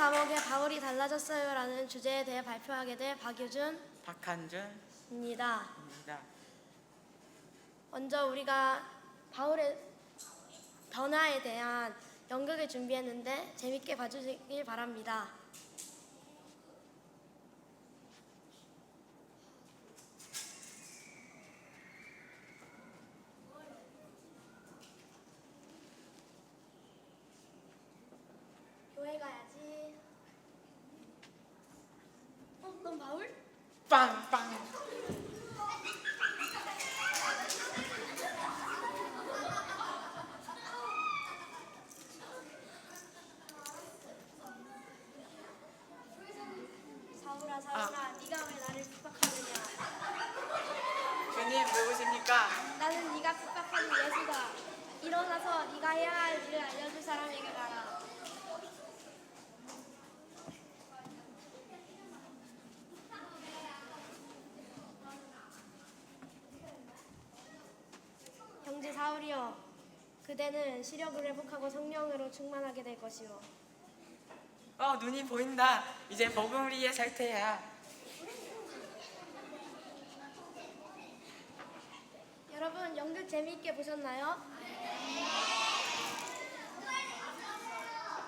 과목에 바울이 달라졌어요라는 주제에 대해 발표하게 될 박유준, 박한준입니다. 입니다. 먼저 우리가 바울의 변화에 대한 연극을 준비했는데 재밌게 봐주시길 바랍니다. 교회 가야지. 넌 바울? 빵빵. 사울아, 네가 왜 나를 핍박하느냐? 주님 누구십니까? 나는 네가 핍박하는 예수다. 일어나서 네가 해야 할 일을 알려줄 사람에게 가라. 형제 사울이여, 그대는 시력을 회복하고 성령으로 충만하게 될 것이요. 눈이 보인다. 이제 복음을 위해 살 테야. 여러분, 연극 재미있게 보셨나요?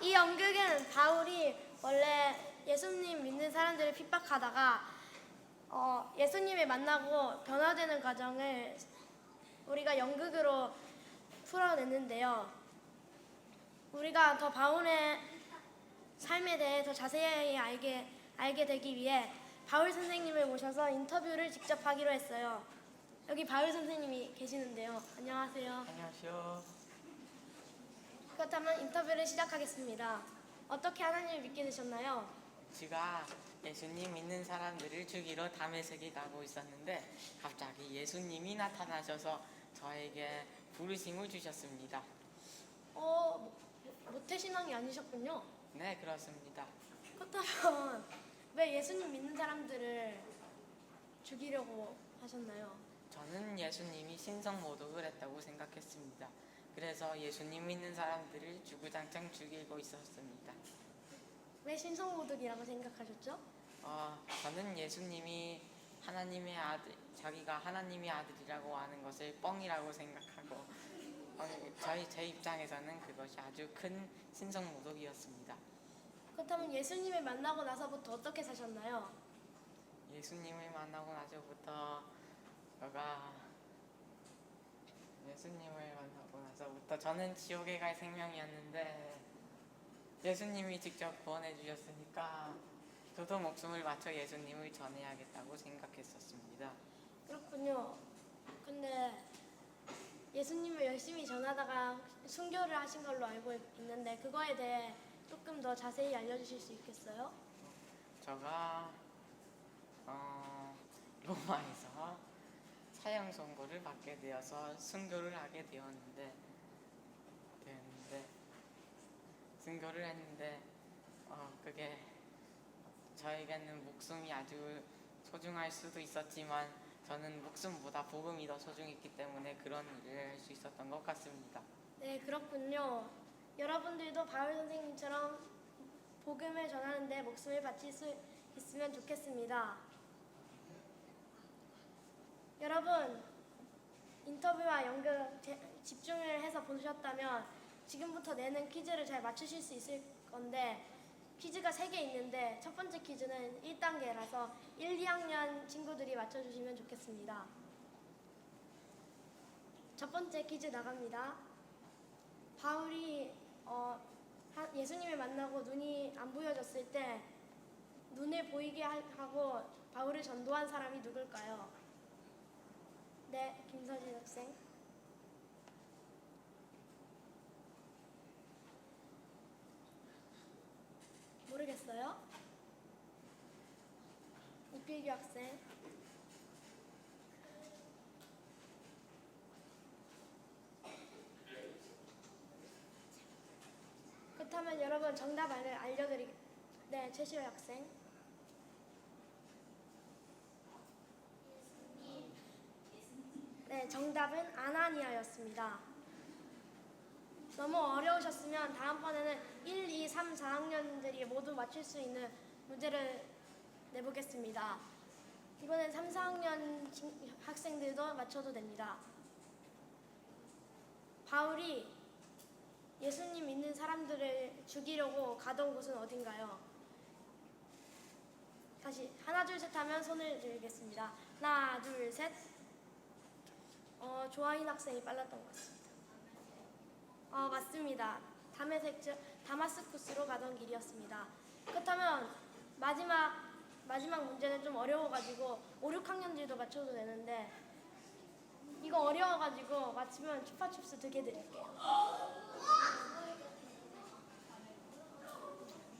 이 연극은 바울이 원래 예수님 믿는 사람들을 핍박하다가 예수님을 만나고 변화되는 과정을 우리가 연극으로 풀어냈는데요. 우리가 더 바울의 삶에 대해 더 자세히 알게 되기 위해 바울 선생님을 모셔서 인터뷰를 직접 하기로 했어요. 여기 바울 선생님이 계시는데요. 안녕하세요. 안녕하세요. 그렇다면 인터뷰를 시작하겠습니다. 어떻게 하나님을 믿게 되셨나요? 제가 예수님 믿는 사람들을 죽이러 다메섹에 가고 있었는데 갑자기 예수님이 나타나셔서 저에게 부르심을 주셨습니다. 모태신앙이 아니셨군요. 네, 그렇습니다. 그렇다면 왜 예수님 믿는 사람들을 죽이려고 하셨나요? 저는 예수님이 신성모독을 했다고 생각했습니다. 그래서 예수님 믿는 사람들을 주구장창 죽이고 있었습니다. 왜 신성모독이라고 생각하셨죠? 저는 예수님이 하나님의 아들, 자기가 하나님의 아들이라고 하는 것을 뻥이라고 생각하고 제 입장에서는 그것이 아주 큰 신성모독이었습니다. 그렇다면 예수님을 만나고 나서부터 어떻게 사셨나요? 예수님을 만나고 나서부터 저는 지옥에 갈 생명이었는데 예수님이 직접 구원해 주셨으니까 저도 목숨을 바쳐 예수님을 전해야겠다고 생각했었습니다. 그렇군요. 근데 예수님을 열심히 전하다가 순교를 하신 걸로 알고 있는데 그거에 대해 조금 더 자세히 알려주실 수 있겠어요? 제가 로마에서 사형 선고를 받게 되어서 순교를 하게 되었는데 순교를 했는데 그게 저에게는 목숨이 아주 소중할 수도 있었지만 저는 목숨보다 복음이 더 소중했기 때문에 그런 일을 할 수 있었던 것 같습니다. 네, 그렇군요. 여러분들도 바울 선생님처럼 복음을 전하는데 목숨을 바칠 수 있으면 좋겠습니다. 여러분, 인터뷰와 연극 집중을 해서 보셨다면 지금부터 내는 퀴즈를 잘 맞추실 수 있을 건데 퀴즈가 3개 있는데 첫 번째 퀴즈는 1단계라서 1, 2학년 친구들이 맞춰주시면 좋겠습니다. 첫 번째 퀴즈 나갑니다. 바울이 예수님을 만나고 눈이 안 보여졌을 때 눈을 보이게 하고 바울을 전도한 사람이 누굴까요? 네, 김서진 학생. 모르겠어요? 이필규 학생. 그렇다면 여러분 정답 네, 최시호 학생. 네, 정답은 아나니아였습니다. 너무 어려우셨으면 다음번에는 1, 2, 3, 4학년들이 모두 맞출 수 있는 문제를 내보겠습니다. 이번엔 3, 4학년 학생들도 맞춰도 됩니다. 바울이 예수님 믿는 사람들을 죽이려고 가던 곳은 어딘가요? 다시 하나 둘 셋 하면 손을 들겠습니다. 하나 둘 셋. 조아인 학생이 빨랐던 것 같습니다. 맞습니다. 다마스쿠스로 가던 길이었습니다. 그렇다면 마지막 문제는 좀 어려워가지고 5, 6학년들도 맞춰도 되는데 이거 어려워가지고 맞추면 추파춥스 2개 드릴게요.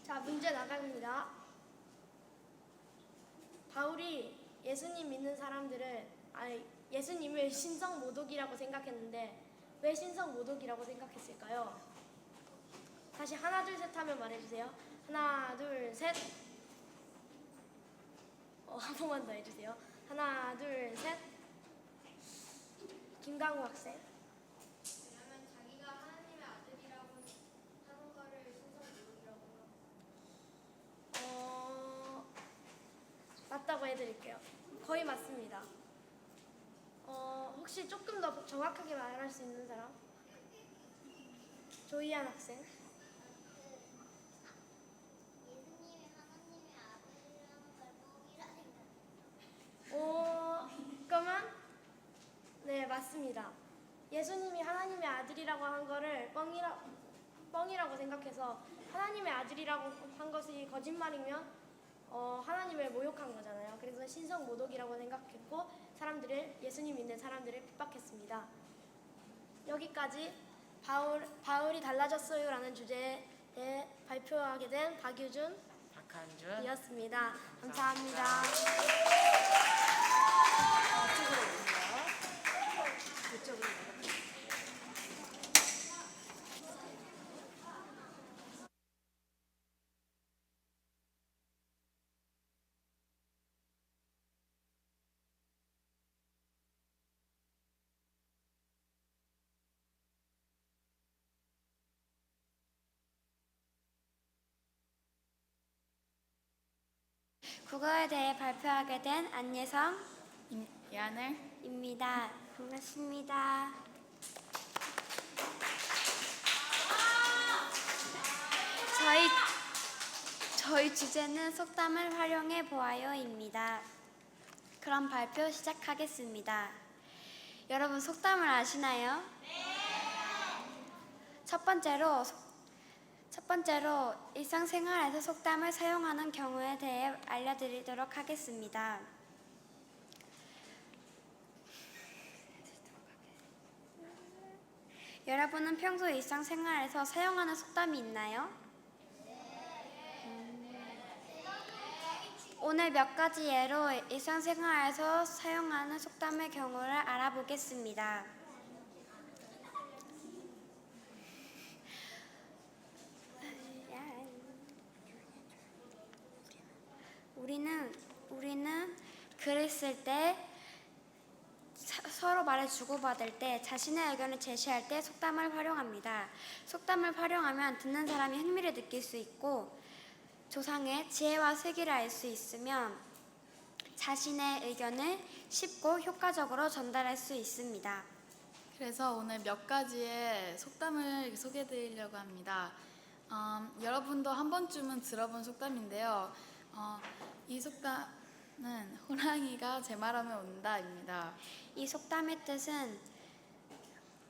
자, 문제 나갑니다. 바울이 예수님 믿는 예수님을 신성모독이라고 생각했는데 왜 신성모독이라고 생각했을까요? 다시 하나 둘 셋 하면 말해주세요. 하나 둘 셋. 한 번만 더 해주세요. 하나 둘 셋. 김강우 학생. 왜냐면 자기가 하나님의 아들이라고 하는 거를 신성모독이라고 맞다고 해드릴게요. 거의 맞습니다. 혹시 조금 더 정확하게 말할 수 있는 사람? 조이한 학생. 예수님이 하나님의 아들이라는 걸 뻥이라 생각. 그러면 네, 맞습니다. 예수님이 하나님의 아들이라고 한 거를 뻥이라고 생각해서 하나님의 아들이라고 한 것이 거짓말이면 하나님을 모욕한 거잖아요. 그래서 신성모독이라고 생각했고 예수님 믿는 사람들을 핍박했습니다. 여기까지 바울이 달라졌어요라는 주제에 발표하게 된 박유준 박한준. 이었습니다. 감사합니다. 국어에 대해 발표하게 된 안예성입니다. 야늘 반갑습니다. 저희 주제는 속담을 활용해 보아요입니다. 그럼 발표 시작하겠습니다. 여러분 속담을 아시나요? 첫 번째로 일상생활에서 속담을 사용하는 경우에 대해 알려드리도록 하겠습니다. 여러분은 평소 일상생활에서 사용하는 속담이 있나요? 오늘 몇 가지 예로 일상생활에서 사용하는 속담의 경우를 알아보겠습니다. 우리는 글을 쓸 때 서로 말을 주고받을 때 자신의 의견을 제시할 때 속담을 활용합니다. 속담을 활용하면 듣는 사람이 흥미를 느낄 수 있고 조상의 지혜와 슬기를 알 수 있으며 자신의 의견을 쉽고 효과적으로 전달할 수 있습니다. 그래서 오늘 몇 가지의 속담을 소개해 드리려고 합니다. 여러분도 한 번쯤은 들어본 속담인데요. 이 속담은 호랑이가 제 말하면 온다입니다. 이 속담의 뜻은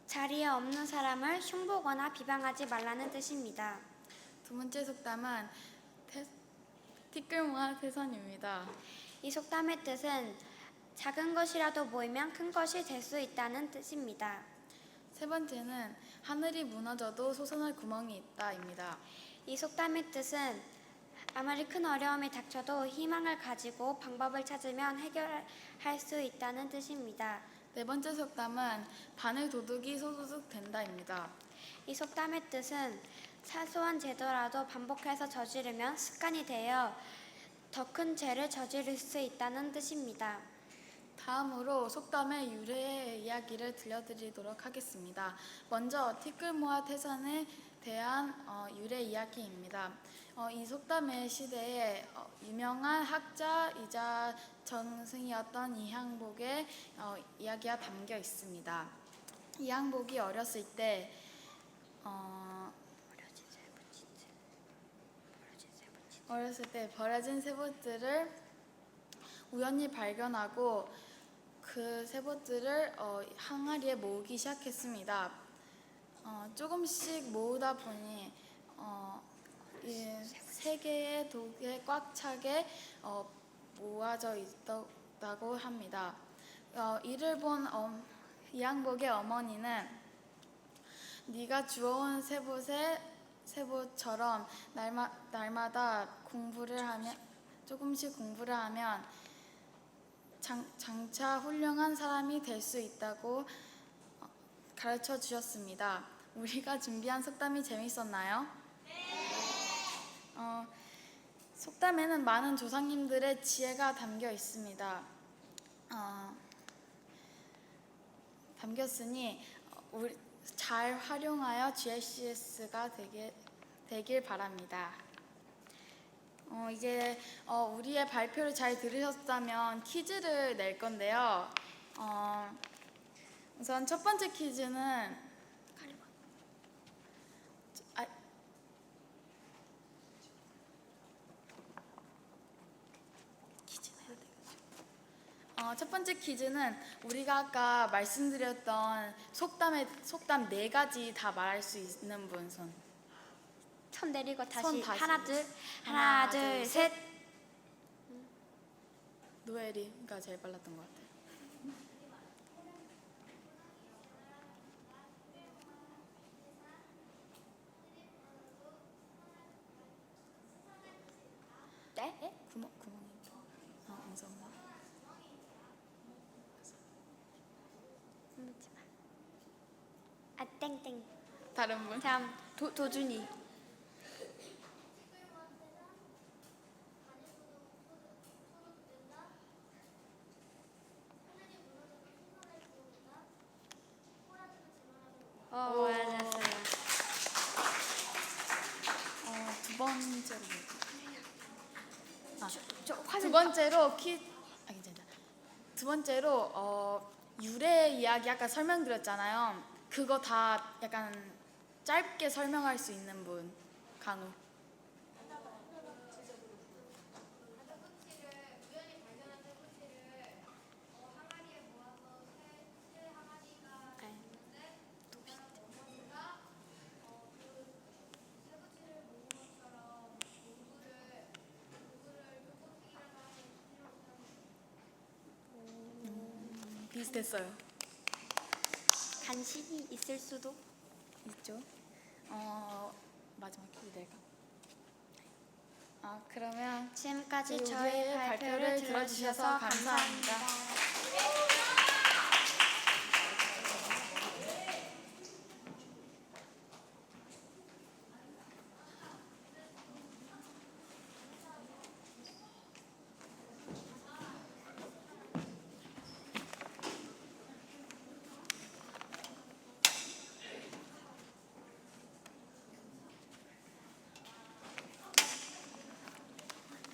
자리에 없는 사람을 흉보거나 비방하지 말라는 뜻입니다. 두 번째 속담은 티끌모아 태산입니다. 이 속담의 뜻은 작은 것이라도 모이면 큰 것이 될 수 있다는 뜻입니다. 세 번째는 하늘이 무너져도 솟아날 구멍이 있다입니다. 이 속담의 뜻은 아무리 큰 어려움이 닥쳐도 희망을 가지고 방법을 찾으면 해결할 수 있다는 뜻입니다. 네 번째 속담은 바늘 도둑이 소도둑 된다입니다. 이 속담의 뜻은 사소한 죄더라도 반복해서 저지르면 습관이 되어 더 큰 죄를 저지를 수 있다는 뜻입니다. 다음으로 속담의 유래 이야기를 들려드리도록 하겠습니다. 먼저 티끌모아 태산에 대한 유래 이야기입니다. 이 속담의 시대에 유명한 학자이자 정승이었던 이항복의 이야기가 담겨 있습니다. 이항복이 어렸을 때 버려진 세봇들을 우연히 발견하고 그 세봇들을 항아리에 모으기 시작했습니다. 조금씩 모으다 보니 이 세 개의 독에 꽉 차게 모아져 있다고 합니다. 이를 본 이항복의 어머니는 네가 주워온 세봇처럼 날마다 조금씩 공부를 하면 장차 훌륭한 사람이 될 수 있다고 가르쳐 주셨습니다. 우리가 준비한 속담이 재밌었나요? 네. 속담에는 많은 조상님들의 지혜가 담겨 있습니다. 담겼으니 우리 잘 활용하여 GLCS가 되길 바랍니다. 이제 우리의 발표를 잘 들으셨다면 퀴즈를 낼 건데요. 우선 첫 번째 퀴즈는 첫 번째 퀴즈는 우리가 아까 말씀드렸던 속담 4가지 다 말할 수 있는 분 손. 손 내리고 손 다시. 하나 둘 셋. 노엘이가 제일 빨랐던 것 같아요. 네? 구멍이 무서운가? 아 땡땡. 다른 분? 다음 도준이. 맞았어요. 두 번째로 괜찮다. 두 번째로 유래 이야기 아까 설명드렸잖아요. 그거 다 약간 짧게 설명할 수 있는 분. 간우. 우연히 발견한 세부치를 항아리에 모아서 새 항아리가 있는데 어머니가 그 세부치를 모은 것처럼 농구를 비슷했어요. 간신히 있을 수도. 있죠. 마지막 퀴즈 내가. 그러면 지금까지 우리의 저희 발표를 들어주셔서 감사합니다.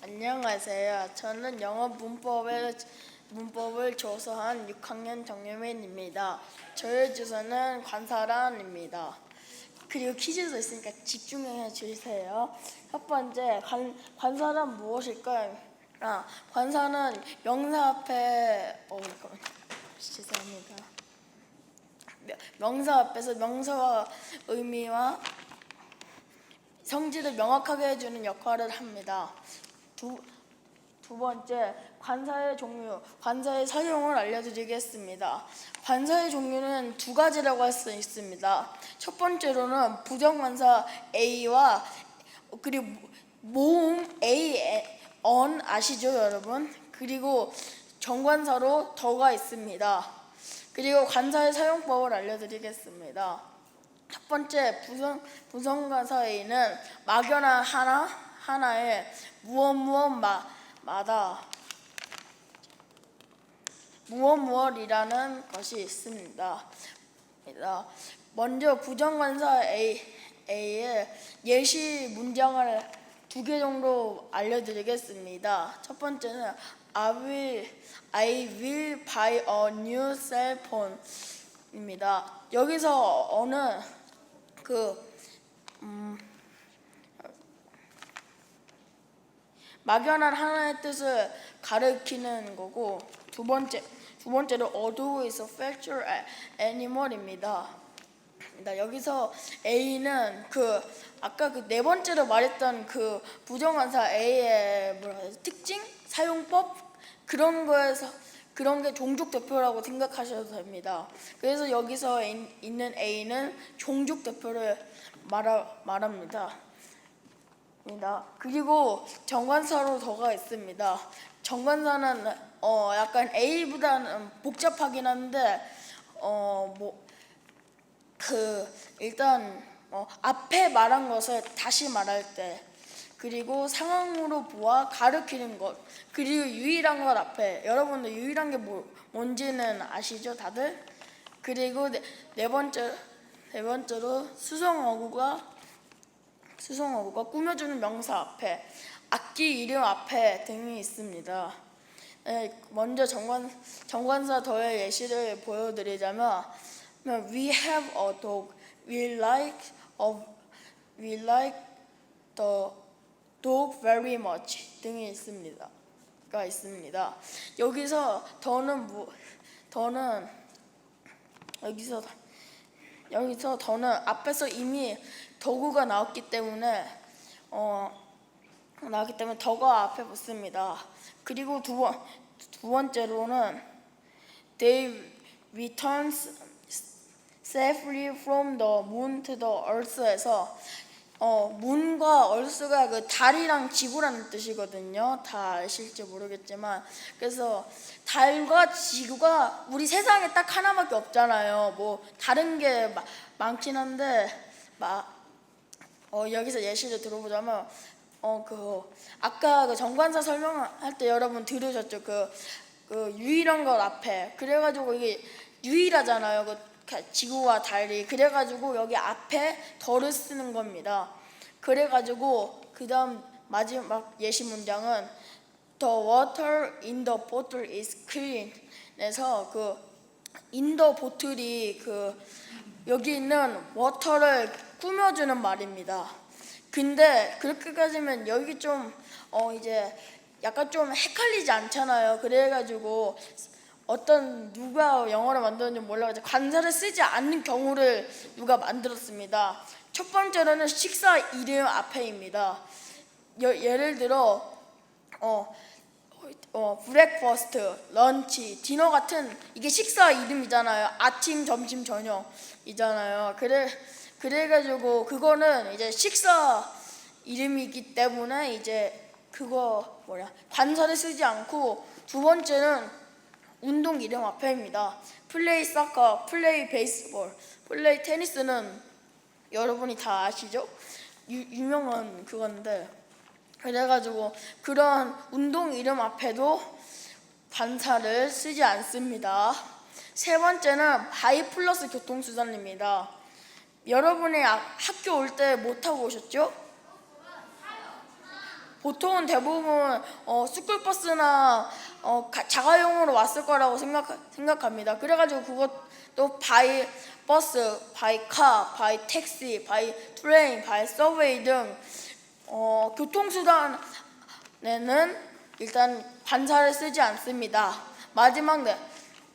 안녕하세요. 저는 영어 문법을 조사한 6학년 정유민입니다. 저의 주소는 관사란입니다. 그리고 퀴즈도 있으니까 집중해 주세요. 첫 번째, 관사란 무엇일까요? 관사는 명사 앞에 죄송합니다. 명사 앞에서 명사와 의미와 성질을 명확하게 해주는 역할을 합니다. 두 번째, 관사의 종류, 관사의 사용을 알려드리겠습니다. 관사의 종류는 2가지라고 할 수 있습니다. 첫 번째로는 부정관사 A와 그리고 모음 A, on 아시죠 여러분? 그리고 정관사로 더가 있습니다. 그리고 관사의 사용법을 알려드리겠습니다. 첫 번째, 부정관사 A는 막연한 하나에 무엇마다 무엇이라는 것이 있습니다. 먼저 부정관사 A의 예시 문장을 2개 정도 알려드리겠습니다. 첫 번째는 I will buy a new cell phone입니다. 여기서 어느 막연한 하나의 뜻을 가리키는 거고, 두 번째로 어두워 있어 factual animal입니다. 여기서 A는 아까 네 번째로 말했던 부정관사 A의 특징, 사용법 그런 게 종족 대표라고 생각하셔도 됩니다. 그래서 여기서 있는 A는 종족 대표를 말합니다. 그리고 정관사로 더가 있습니다. 정관사는 약간 A보다는 복잡하긴 한데 일단 앞에 말한 것을 다시 말할 때, 그리고 상황으로 보아 가르치는 것, 그리고 유일한 것 앞에, 여러분들 유일한 게 뭔지는 아시죠 다들? 그리고 네 번째로 수성어구가 꾸며주는 명사 앞에, 악기 이름 앞에 등이 있습니다. 먼저 정관사 더의 예시를 보여드리자면 We have a dog. We like the dog very much 등이 있습니다. 여기서 더는 앞에서 이미 더구가 나왔기 때문에 더가 앞에 붙습니다. 그리고 두 번째로는 They returns safely from the moon to the earth에서 문과 얼스가 달이랑 지구라는 뜻이거든요. 다 아실지 모르겠지만, 그래서 달과 지구가 우리 세상에 딱 하나밖에 없잖아요. 뭐 다른 게 많긴 한데 여기서 예시를 들어보자면 아까 정관사 설명할 때 여러분 들으셨죠? 유일한 것 앞에, 그래가지고 이게 유일하잖아요. 지구와 달이. 그래가지고 여기 앞에 더를 쓰는 겁니다. 그래가지고 그 다음 마지막 예시 문장은 The water in the bottle is clean. 그래서 in the bottle이 여기 있는 water를 꾸며주는 말입니다. 근데 그렇게까지면 여기 좀 이제 약간 좀 헷갈리지 않잖아요. 그래가지고 누가 영어를 만들었는지 몰라가지고 관사를 쓰지 않는 경우를 누가 만들었습니다. 첫 번째로는 식사 이름 앞에입니다. 예를 들어 브렉퍼스트, 런치, 디너 같은, 이게 식사 이름이잖아요. 아침, 점심, 저녁이잖아요. 그래가지고 그거는 이제 식사 이름이기 때문에 이제 관사를 쓰지 않고, 두 번째는 운동 이름 앞에입니다. 플레이 사커, 플레이 베이스볼, 플레이 테니스는 여러분이 다 아시죠? 유명한 그건데, 그래가지고 그런 운동 이름 앞에도 관사를 쓰지 않습니다. 세 번째는 바이 플러스 교통수단입니다. 여러분이 학교 올 때 뭐 타고 오셨죠? 보통은 대부분 스쿨버스나 자가용으로 왔을 거라고 생각합니다. 그래가지고 그것도 바이 버스, 바이 카, 바이 택시, 바이 트레인, 바이 서웨이 등 교통수단에는 일단 관사를 쓰지 않습니다. 마지막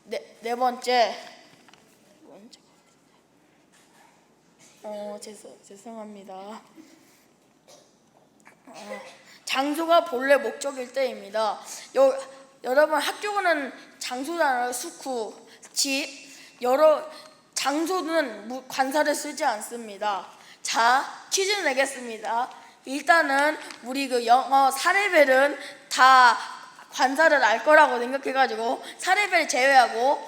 네 번째, 죄송합니다. 장소가 본래 목적일 때입니다. 여러분 학교는 장소잖아요. 스쿨, 집, 여러 장소는 관사를 쓰지 않습니다. 자, 퀴즈 내겠습니다. 일단은 우리 영어 4레벨은 다 관사를 알 거라고 생각해가지고 4레벨 제외하고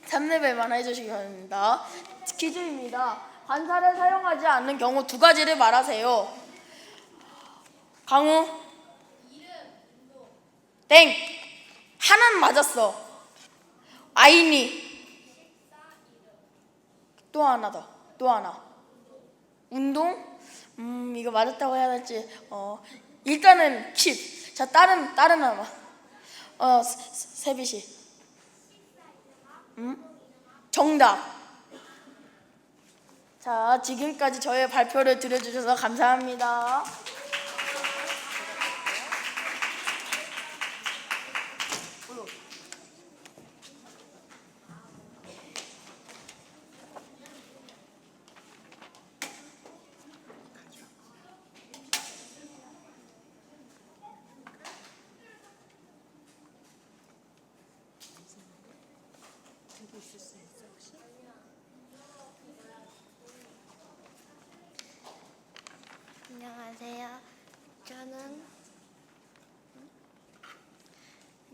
3레벨만 해주시기 바랍니다. 퀴즈입니다. 관사를 사용하지 않는 경우 2가지를 말하세요. 강우 땡! 하나는 맞았어. 아이니. 또 하나 더. 또 하나. 운동? 이거 맞았다고 해야 될지. 일단은 킵. 자, 다른 하나. 세비씨. 정답. 자, 지금까지 저의 발표를 들어주셔서 감사합니다.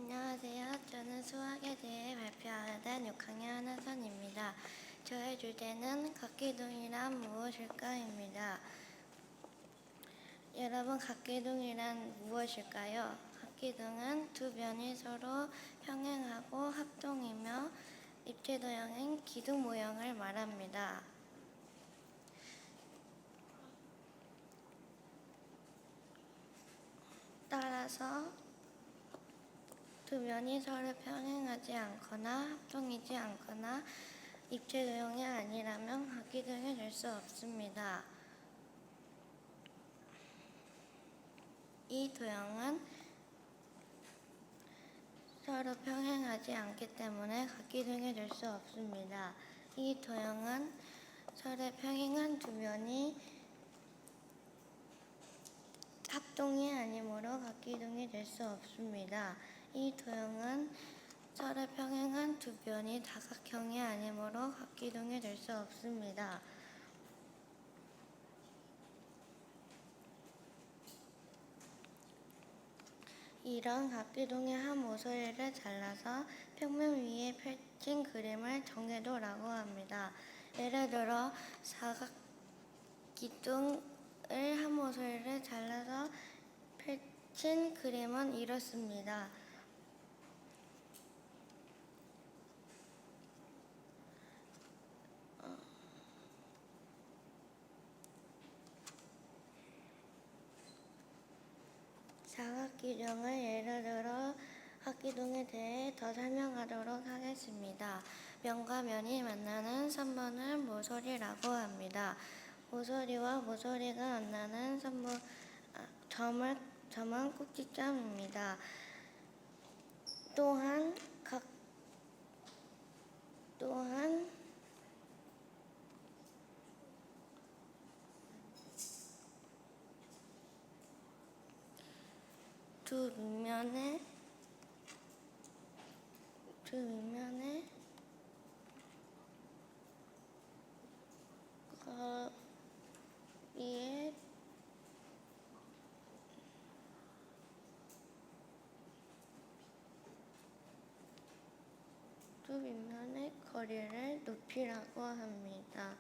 안녕하세요. 저는 수학에 대해 발표하는 6학년 한하선입니다. 저의 주제는 각기둥이란 무엇일까입니다. 여러분, 각기둥이란 무엇일까요? 각기둥은 두 변이 서로 평행하고 합동이며 입체도형인 기둥 모형을 말합니다. 따라서 두 면이 서로 평행하지 않거나 합동이지 않거나 입체도형이 아니라면 각기둥이 될 수 없습니다. 이 도형은 서로 평행하지 않기 때문에 각기둥이 될 수 없습니다. 이 도형은 서로 평행한 두 면이 합동이 아니므로 각기둥이 될 수 없습니다. 이 도형은 서로 평행한 두 변이 다각형이 아니므로 각기둥이 될 수 없습니다. 이런 각기둥의 한 모서리를 잘라서 평면 위에 펼친 그림을 정해도라고 합니다. 예를 들어 사각기둥을 한 모서리를 잘라서 펼친 그림은 이렇습니다. 사각기둥을 예를 들어 각기둥에 대해 더 설명하도록 하겠습니다. 면과 면이 만나는 선분을 모서리라고 합니다. 모서리와 모서리가 만나는 점은 꼭지점입니다. 또한 두 윗면의 거리에 두 윗면의 거리를 높이라고 합니다.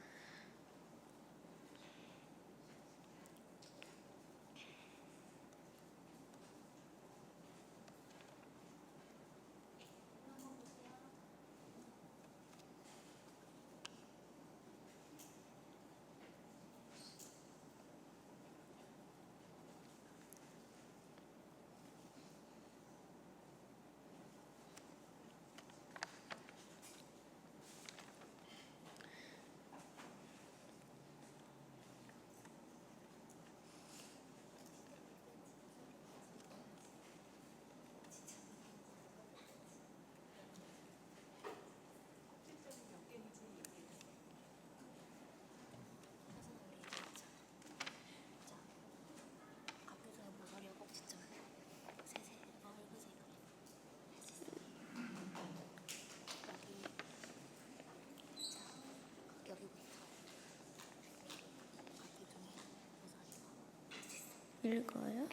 읽어요?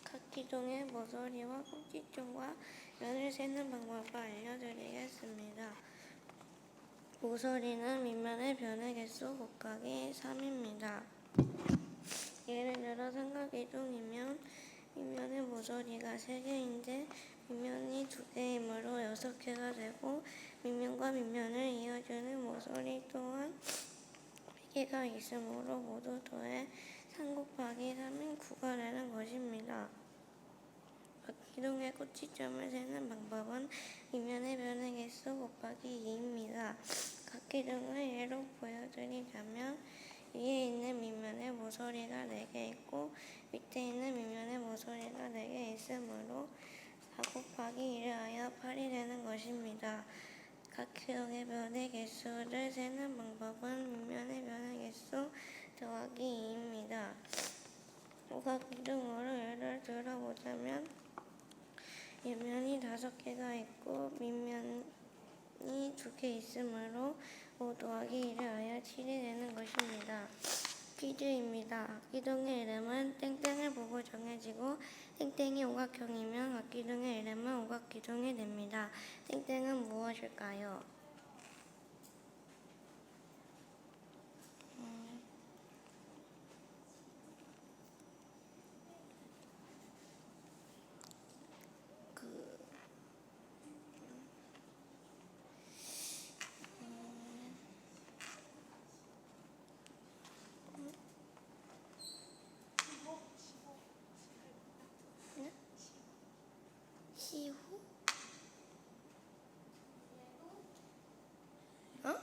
각기둥의 모서리와 꼭지점과 면을 세는 방법을 알려드리겠습니다. 모서리는 밑면의 변의 개수 곱하기 3입니다. 예를 들어 삼각이동이면 밑면의 모서리가 3개인데 밑면이 2개이므로 6개가 되고 밑면과 밑면을 이어주는 모서리 또한 3개가 있으므로 모두 더해 3 곱하기 3인 9가 되는 것입니다. 각기둥의 꼭지점을 세는 방법은 밑면의 변의 개수 곱하기 2입니다. 각기둥을 예로 보여드리자면 위에 있는 밑면의 모서리가 4개 있고 밑에 있는 밑면의 모서리가 4개 있으므로 4 곱하기 2를 하여 8이 되는 것입니다. 각기둥의 변의 개수를 세는 방법은 밑면의 변의 개수 더하기 2입니다. 오각기둥으로 예를 들어보자면 밑면이 5개가 있고 밑면이 2개 있으므로 5 더하기 2를 하여 7이 되는 것입니다. 퀴즈입니다. 각기둥의 이름은 땡땡을 보고 정해지고 땡땡이 오각형이면 각기둥의 이름은 오각기둥이 됩니다. 땡땡은 무엇일까요? 시후? 어?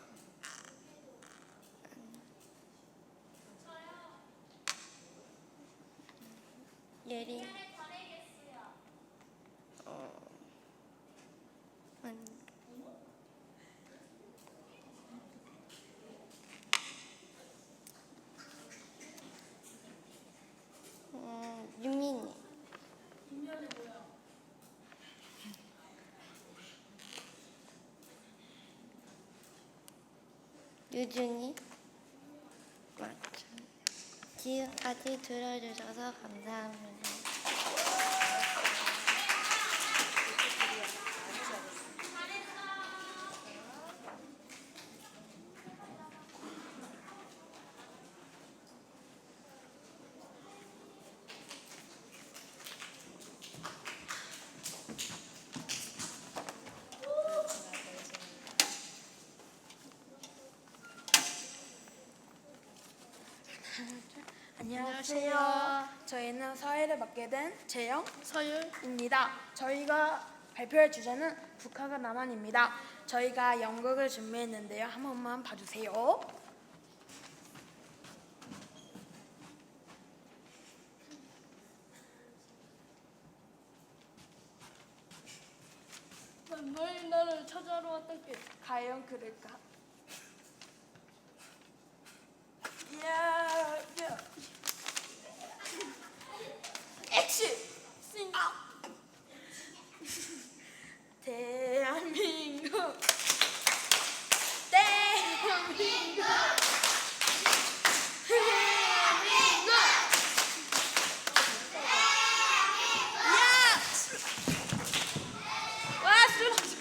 예리. 아니. 유민이. 유준이. 맞죠. 지금까지 들어주셔서 감사합니다. 안녕하세요. 저희는 사회를 맡게 된 재영, 서율. 입니다. 저희가 발표할 주제는 북한과 남한입니다. 저희가 연극을 준비했는데요. 한 번만 봐주세요. 너희 나를 찾아러 왔던 게 과연 그럴까? 야, 야. 액션! 대한민국! 대한민국! 와, 쓰러졌어.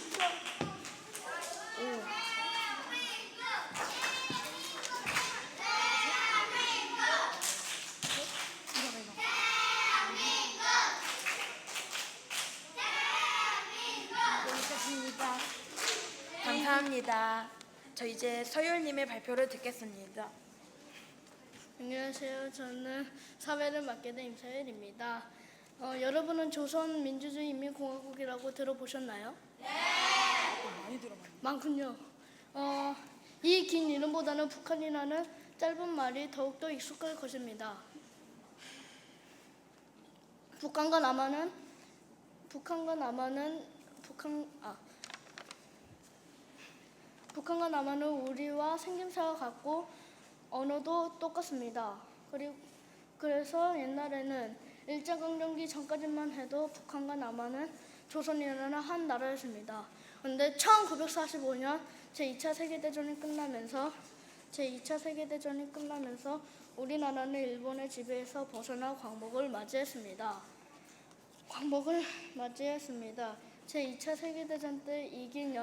여기까지입니다. 감사합니다. 저 이제 서율님의 발표를 듣겠습니다. 안녕하세요. 저는 사회를 맡게 된 임서율입니다. 여러분은 조선민주주의인민공화국이라고 들어보셨나요? 네. 많이 들어봤네요. 많군요. 이 긴 이름보다는 북한이라는 짧은 말이 더욱더 익숙할 것입니다. 북한과 남한은 우리와 생김새가 같고 언어도 똑같습니다. 그래서 옛날에는 일제강점기 전까지만 해도 북한과 남한은 조선이라는 한 나라였습니다. 그런데 1945년 제2차 세계대전이 끝나면서 우리나라는 일본의 지배에서 벗어나 광복을 맞이했습니다. 제2차 세계대전 때 이긴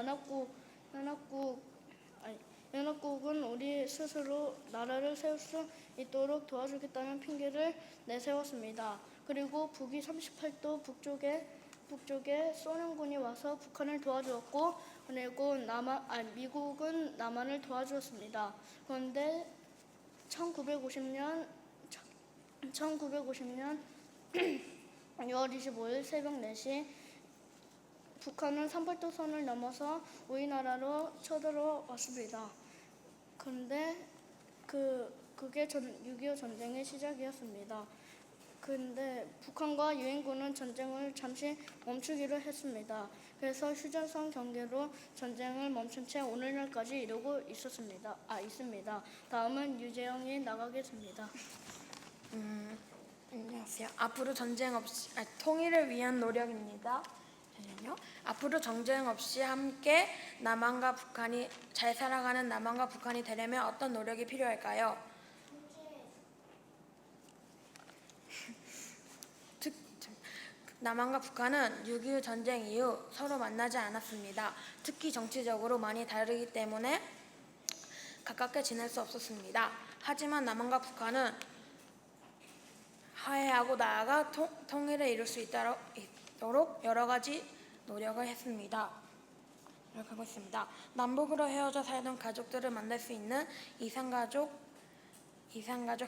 연합국은 우리 스스로 나라를 세울 수 있도록 도와주겠다는 핑계를 내세웠습니다. 그리고 북위 38도 북쪽에 소련군이 와서 북한을 도와주었고, 그리고 미국은 남한을 도와주었습니다. 그런데 1950년 6월 25일 새벽 4시 북한은 38도선을 넘어서 우리나라로 쳐들어왔습니다. 그런데 그게 6.25 전쟁의 시작이었습니다. 그런데 북한과 유엔군은 전쟁을 잠시 멈추기로 했습니다. 그래서 휴전선 경계로 전쟁을 멈춘 채 오늘날까지 이루고 있습니다. 다음은 유재영이 나가겠습니다. 안녕하세요. 앞으로 전쟁 없이 통일을 위한 노력입니다. 잠시만요. 앞으로 전쟁 없이 함께 남한과 북한이 잘 살아가는 남한과 북한이 되려면 어떤 노력이 필요할까요? 남한과 북한은 6.25 전쟁 이후 서로 만나지 않았습니다. 특히 정치적으로 많이 다르기 때문에 가깝게 지낼 수 없었습니다. 하지만 남한과 북한은 화해하고 나아가 통일을 이룰 수 있도록 여러 가지 노력을 노력하고 있습니다. 남북으로 헤어져 살던 가족들을 만날 수 있는 이산가족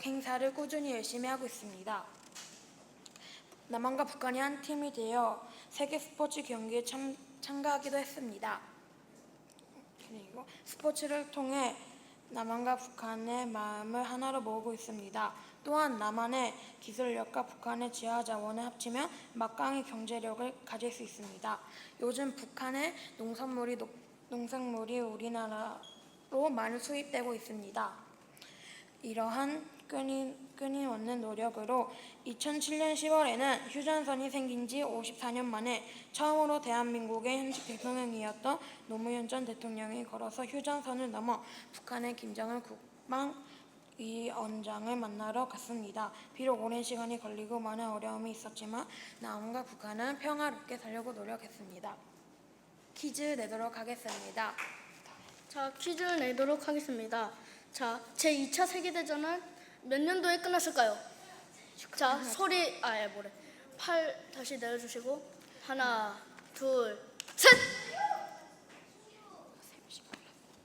행사를 꾸준히 열심히 하고 있습니다. 남한과 북한이 한 팀이 되어 세계 스포츠 경기에 참가하기도 했습니다. 그리고 스포츠를 통해 남한과 북한의 마음을 하나로 모으고 있습니다. 또한 남한의 기술력과 북한의 지하 자원을 합치면 막강한 경제력을 가질 수 있습니다. 요즘 북한의 농산물이 우리나라로 많이 수입되고 있습니다. 이러한 끊임없는 노력으로 2007년 10월에는 휴전선이 생긴 지 54년 만에 처음으로 대한민국의 현직 대통령이었던 노무현 전 대통령이 걸어서 휴전선을 넘어 북한의 김정은 국방위원장을 만나러 갔습니다. 비록 오랜 시간이 걸리고 많은 어려움이 있었지만 남한과 북한은 평화롭게 살려고 노력했습니다. 퀴즈 내도록 하겠습니다. 자, 퀴즈를 내도록 하겠습니다. 자, 제2차 세계대전은 몇 년도에 끝났을까요? 자, 팔 다시 내려주시고 하나, 둘, 셋!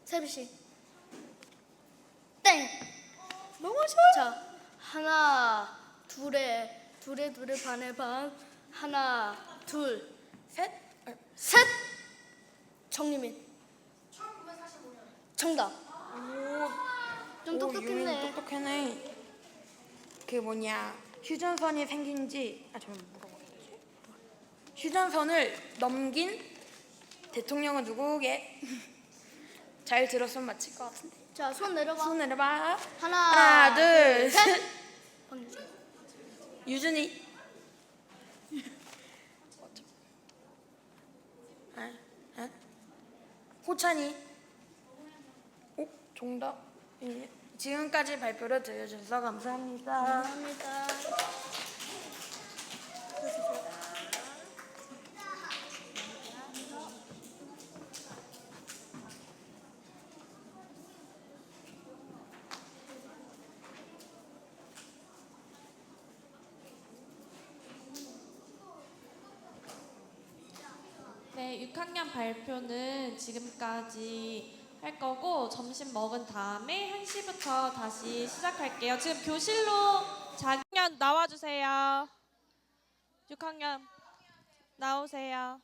세비씨 땡! 너무 좋아! 자, 하나, 둘에 반에 반, 하나, 둘, 셋! 셋! 정리민 정답. 좀 똑똑했네. 똑똑하네. 휴전선이 생긴 지 잠깐만 물어보게 되지. 휴전선을 넘긴 대통령은 누구게? 잘 들었으면 맞힐 것 같은데. 자, 손 내려봐. 손 내려봐. 하나, 둘, 셋. 유준이. 호찬이. 정답. 지금까지 발표를 들려주셔서 감사합니다. 감사합니다. 네, 6학년 발표는 지금까지 할 거고 점심 먹은 다음에 1시부터 다시 시작할게요. 지금 교실로 자기년 나와주세요. 6학년 나오세요.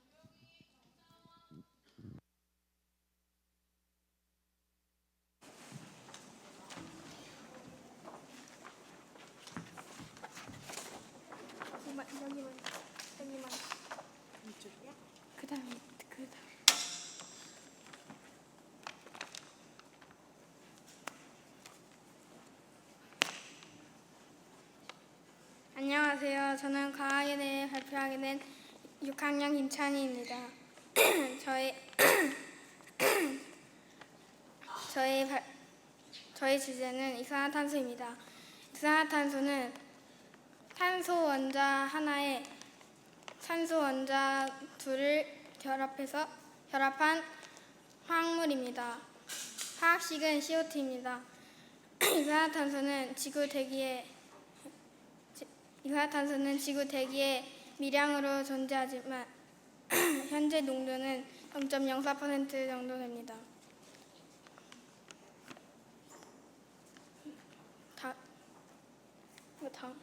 안녕하세요. 저는 과학에 대해 발표하게 된 6학년 김찬희입니다. 저희 주제는 이산화탄소입니다. 이산화탄소는 탄소 원자 하나에 산소 원자 둘을 결합한 화학물입니다. 화학식은 COT입니다. 이산화탄소는 지구 대기에 미량으로 존재하지만 현재 농도는 0.04% 정도 됩니다. 다음.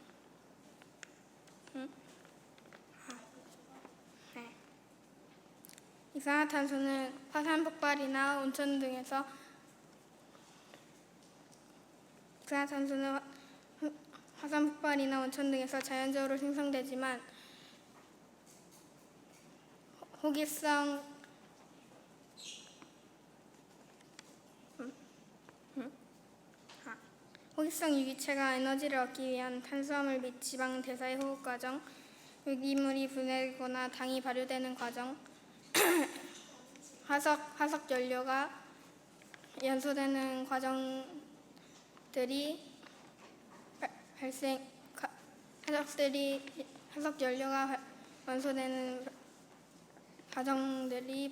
네. 이산화탄소는 화산 폭발이나 온천 등에서 자연적으로 생성되지만 호기성 유기체가 에너지를 얻기 위한 탄수화물 및 지방 대사의 호흡 과정, 유기물이 분해되거나 당이 발효되는 과정, 화석 연료가 연소되는 과정들이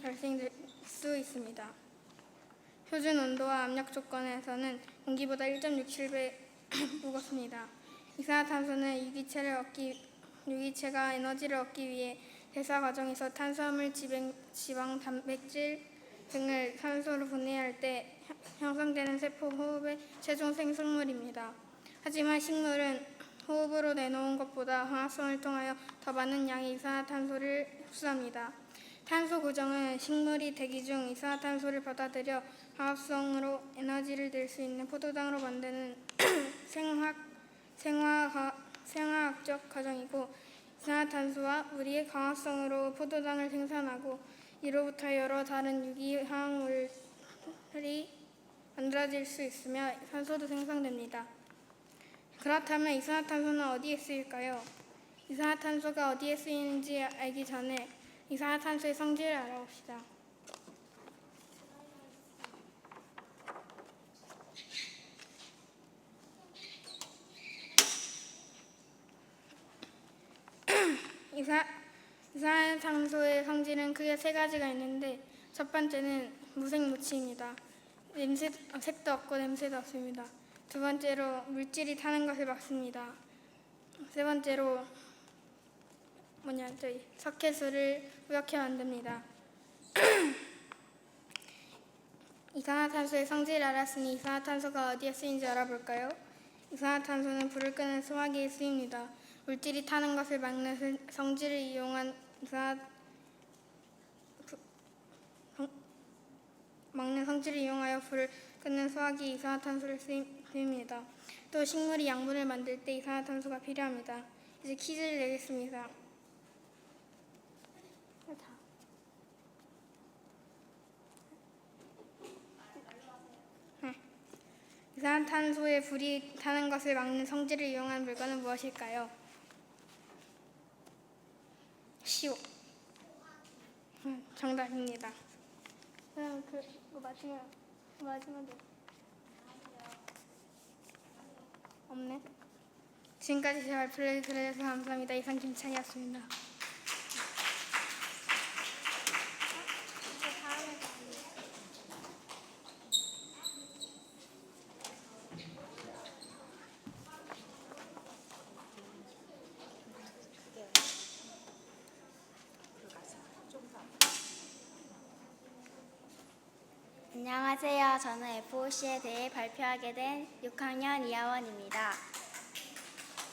발생될 수 있습니다. 표준 온도와 압력 조건에서는 공기보다 1.67배 무겁습니다. 이산화탄소는 유기체가 에너지를 얻기 위해 대사 과정에서 탄수화물, 지방, 단백질 등을 산소로 분해할 때 형성되는 세포 호흡의 최종 생성물입니다. 하지만 식물은 호흡으로 내놓은 것보다 광합성을 통하여 더 많은 양의 이산화탄소를 흡수합니다. 탄소 고정은 식물이 대기 중 이산화탄소를 받아들여 광합성으로 에너지를 낼 수 있는 포도당으로 만드는 생화학적 과정이고, 이산화탄소와 물이 광합성으로 포도당을 생산하고 이로부터 여러 다른 유기화합물이 만들어질 수 있으며 산소도 생성됩니다. 그렇다면 이산화탄소는 어디에 쓰일까요? 이산화탄소가 어디에 쓰이는지 알기 전에 이산화탄소의 성질을 알아봅시다. 이산화탄소의 성질은 크게 세 가지가 있는데, 첫 번째는 무색무취입니다. 색도 없고 냄새도 없습니다. 두 번째로 물질이 타는 것을 막습니다. 세 번째로 석회수를 뿌옇게 만듭니다. 이산화탄소의 성질을 알았으니 이산화탄소가 어디에 쓰이는지 알아볼까요? 이산화탄소는 불을 끄는 소화기에 쓰입니다. 물질이 타는 것을 막는 성질을 이용하여 불을 끄는 소화기 이산화탄소를 쓰입니다. 또 식물이 양분을 만들 때 이산화탄소가 필요합니다. 이제 퀴즈를 내겠습니다. 이산화탄소의 불이 타는 것을 막는 성질을 이용한 물건은 무엇일까요? CO. 정답입니다. 그럼 마지막에 없네. 지금까지 제 발표를 들어주셔서 감사합니다. 이상 김찬이었습니다. 안녕하세요. 저는 FOC에 대해 발표하게 된 6학년 이하원입니다.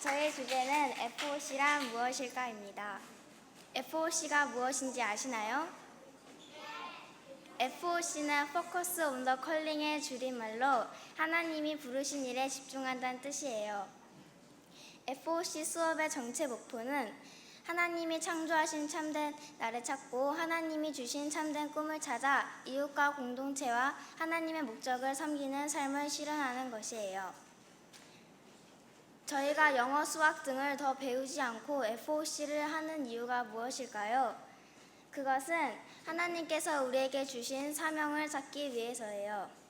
저의 주제는 FOC란 무엇일까입니다. FOC가 무엇인지 아시나요? FOC는 Focus on the Calling의 줄임말로 하나님이 부르신 일에 집중한다는 뜻이에요. FOC 수업의 정체 목표는 하나님이 창조하신 참된 나를 찾고 하나님이 주신 참된 꿈을 찾아 이웃과 공동체와 하나님의 목적을 섬기는 삶을 실현하는 것이에요. 저희가 영어, 수학 등을 더 배우지 않고 FOC를 하는 이유가 무엇일까요? 그것은 하나님께서 우리에게 주신 사명을 찾기 위해서예요.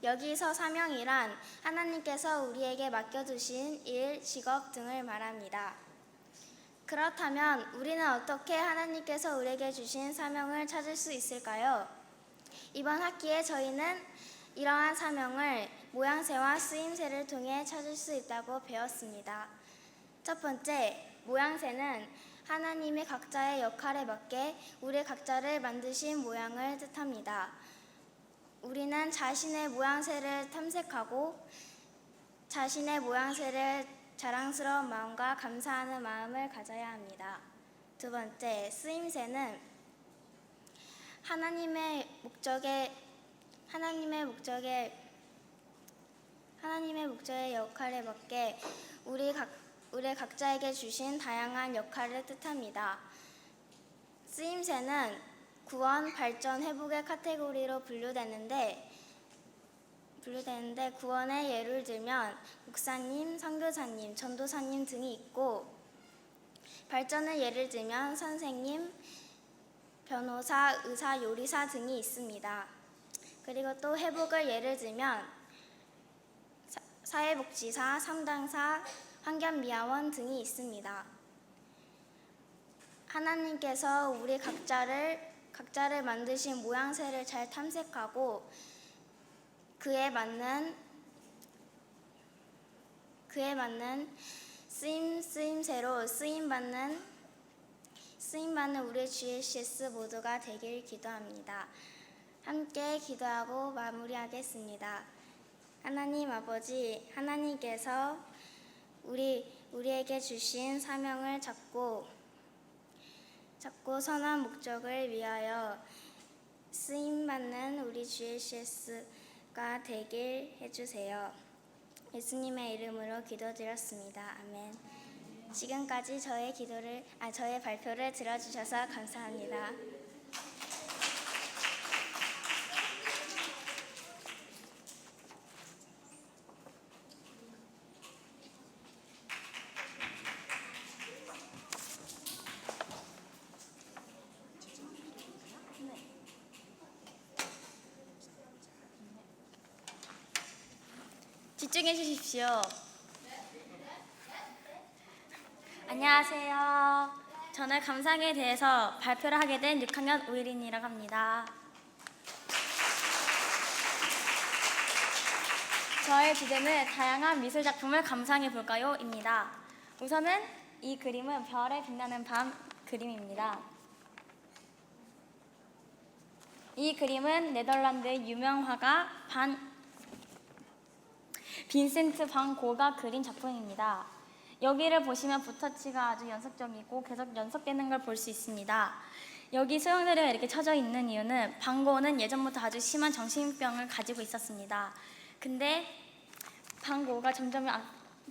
여기서 사명이란 하나님께서 우리에게 맡겨주신 일, 직업 등을 말합니다. 그렇다면 우리는 어떻게 하나님께서 우리에게 주신 사명을 찾을 수 있을까요? 이번 학기에 저희는 이러한 사명을 모양새와 쓰임새를 통해 찾을 수 있다고 배웠습니다. 첫 번째, 모양새는 하나님의 각자의 역할에 맞게 우리 각자를 만드신 모양을 뜻합니다. 우리는 자신의 모양새를 탐색하고 자신의 모양새를 자랑스러운 마음과 감사하는 마음을 가져야 합니다. 두 번째, 쓰임새는 하나님의 목적의 역할에 맞게 우리 각자에게 주신 다양한 역할을 뜻합니다. 쓰임새는 구원, 발전, 회복의 카테고리로 분류되는데 구원의 예를 들면 목사님, 선교사님, 전도사님 등이 있고, 발전의 예를 들면 선생님, 변호사, 의사, 요리사 등이 있습니다. 그리고 또 회복을 예를 들면 사회복지사, 상담사, 환경미화원 등이 있습니다. 하나님께서 우리 각자를 만드신 모양새를 잘 탐색하고 그에 맞는 쓰임새로 쓰임받는 우리 GLCS 모두가 되길 기도합니다. 함께 기도하고 마무리하겠습니다. 하나님 아버지, 하나님께서 우리에게 주신 사명을 찾고 선한 목적을 위하여 쓰임받는 우리 GLCS가 되길 해주세요. 예수님의 이름으로 기도드렸습니다. 아멘. 지금까지 저의 발표를 들어주셔서 감사합니다. 집중해 주십시오. 안녕하세요. 저는 감상에 대해서 발표를 하게 된 6학년 오일인이라고 합니다. 저의 주제는 다양한 미술 작품을 감상해 볼까요?입니다. 우선은 이 그림은 별에 빛나는 밤 그림입니다. 이 그림은 네덜란드의 유명 화가 빈센트 반 고가 그린 작품입니다. 여기를 보시면 붓터치가 아주 연속적이고 계속 연속되는 걸 볼 수 있습니다. 여기 소용돌이가 이렇게 쳐져 있는 이유는 반 고는 예전부터 아주 심한 정신병을 가지고 있었습니다. 근데 반 고가 점점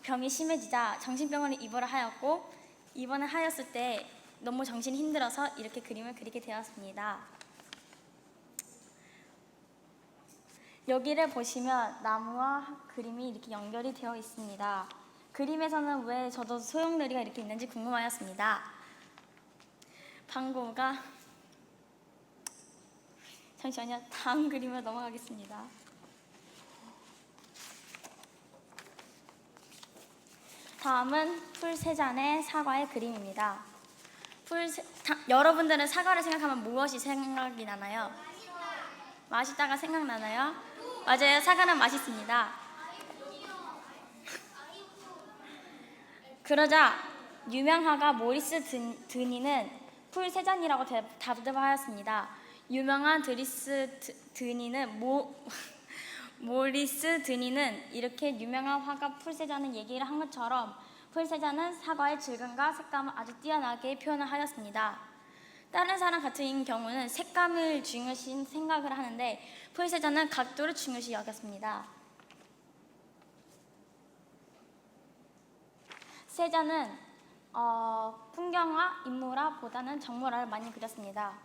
병이 심해지자 정신병원에 입원을 하였고, 입원을 하였을 때 너무 정신이 힘들어서 이렇게 그림을 그리게 되었습니다. 여기를 보시면 나무와 그림이 이렇게 연결이 되어 있습니다. 그림에서는 왜 저도 소용돌이가 이렇게 있는지 궁금하였습니다. 반 고가 잠시만요. 다음 그림으로 넘어가겠습니다. 다음은 풀 세 잔의 사과의 그림입니다. 여러분들은 사과를 생각하면 무엇이 생각이 나나요? 맛있다가 생각나나요? 맞아요. 사과는 맛있습니다. 그러자 유명화가 모리스 드니는 풀 세 잔이라고 답하였습니다. 유명한 모리스 드니는 이렇게 유명한 화가 풀 세 잔을 얘기를 한 것처럼 풀 세 잔은 사과의 질감과 색감을 아주 뛰어나게 표현을 하였습니다. 다른 사람 같은 경우는 색감을 중요시 생각을 하는데 풀 세 잔은 각도를 중요시 여겼습니다. 세 잔은 풍경화, 인물화보다는 정물화를 많이 그렸습니다.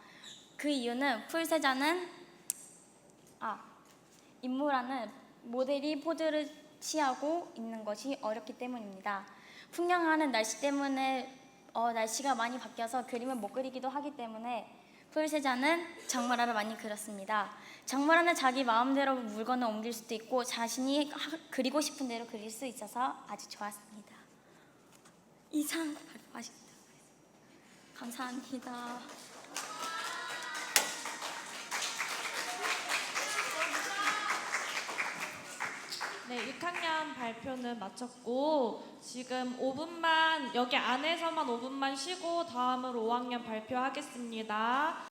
그 이유는 풀 세 잔은 인물화는 모델이 포즈를 취하고 있는 것이 어렵기 때문입니다. 풍경화는 날씨 때문에 날씨가 많이 바뀌어서 그림을 못 그리기도 하기 때문에 풀 세 잔은 정물화를 많이 그렸습니다. 정물화는 자기 마음대로 물건을 옮길 수도 있고 자신이 그리고 싶은 대로 그릴 수 있어서 아주 좋았습니다. 이상 발표하십니다. 감사합니다. 네, 6학년 발표는 마쳤고 지금 5분만 여기 안에서만 5분만 쉬고 다음으로 5학년 발표하겠습니다.